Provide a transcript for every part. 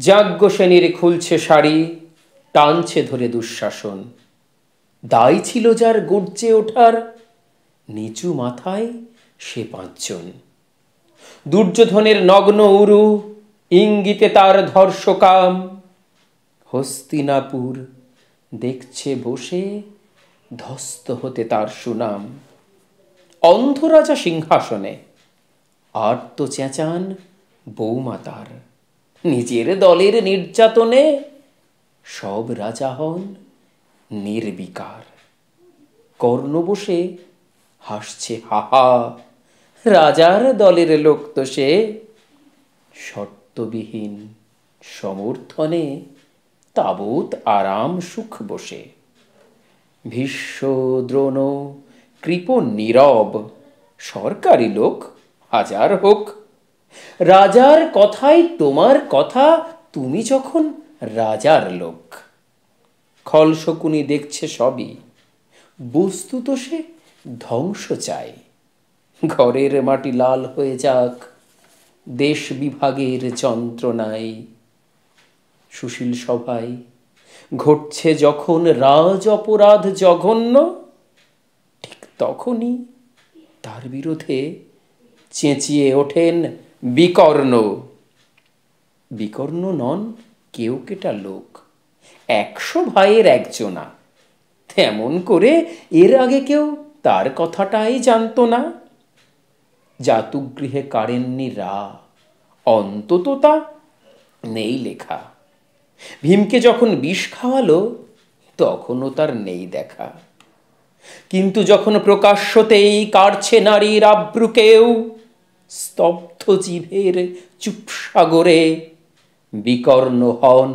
যাজ্ঞসেনীর খুলছে শাড়ি, টানছে ধরে দুঃশাসন। দায় ছিল যার গর্জে ওঠার, নিচু মাথায় সে পাঁচজন। দুর্যোধনের নগ্ন উরু, ইঙ্গিতে তার ধর্ষকাম। হস্তিনাপুর দেখছে বসে, ধস্ত হতে তার সুনাম। অন্ধ রাজা সিংহাসনে, আর্ত চেঁচান বৌমা তার। নিজের দলের নির্যাতনে সব রাজা হন নির্বিকার। কর্ণ বসে হাসছে হাহা, রাজার দলের লোক তো সে। শর্তবিহীন সমর্থনে তাবৎ আরাম সুখ বসে। ভীষ্ম দ্রোণ কৃপ নীরব, সরকারি লোক হাজার হোক। রাজার কথাই তোমার কথা, তুমি যখন রাজার লোক। খলশকুনি দেখছে সবই, বস্তুত সে ধ্বংস চায়। ঘরের মাটি লাল হয়ে যাক, দেশ বিভাগের যন্ত্রণায়। সুশীল সভায় ঘটছে যখন রাজ অপরাধ জঘন্য, ঠিক তখনই তার বিরোধে চেঁচিয়ে ওঠেন বিকর্ণ। বিকর্ণ নন কেউ কেটা লোক, 100 ভাইয়ের একজনা। তেমন করে এর আগে কেউ তার কথাটাই জানতো না। জাতুগৃহে কারেননি রা, অন্তত তা নেই লেখা। ভীমকে যখন বিষ খাওয়ালো, তখনও তার নেই দেখা। কিন্তু যখন প্রকাশ্যতেই কাটছে নারীর আব্রু কেউ, স্তব্ধ জিভের চুপসাগরে বিকর্ণ হন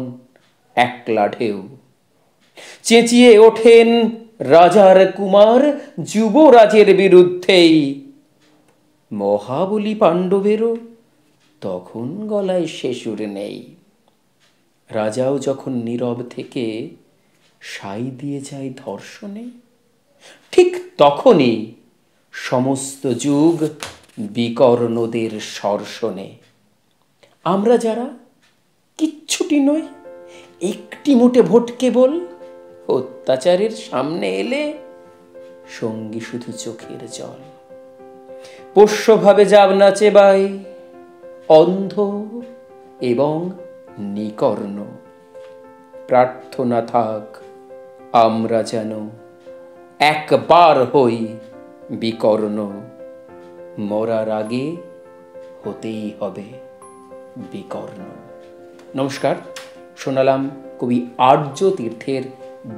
একলা ঢেউ। চেঁচিয়ে ওঠেন রাজার কুমার যুবরাজের বিরুদ্ধেই। মহাবলী পাণ্ডবেরও তখন গলায় সে সুর নেই। রাজাও যখন নীরব থেকে সাই দিয়ে যায় ধর্ষণে, ঠিক তখনই সমস্ত যুগ বিকর্ণদের সর্ষণে। আমরা যারা কিচ্ছুটি নই, একটি মোটে ভোট কেবল, অত্যাচারের সামনে এলে সঙ্গী শুধু চোখের জল। পোষ্যভাবে যাব না চেবাই, অন্ধ এবং নিকর্ণ। প্রার্থনা থাক আমরা যেন একবার হই বিকর্ণ। মরার আগে হতেই হবে বিকর্ণ। নমস্কার, শোনালাম কবি আর্য তীর্থের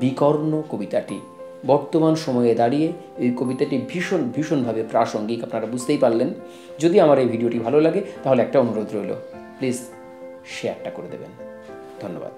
বিকর্ণ কবিতাটি। বর্তমান সময়ে দাঁড়িয়ে এই কবিতাটি ভীষণভাবে প্রাসঙ্গিক, আপনারা বুঝতেই পারলেন। যদি আমার এই ভিডিওটি ভালো লাগে তাহলে একটা অনুরোধ রইল, প্লিজ শেয়ারটা করে দেবেন। ধন্যবাদ।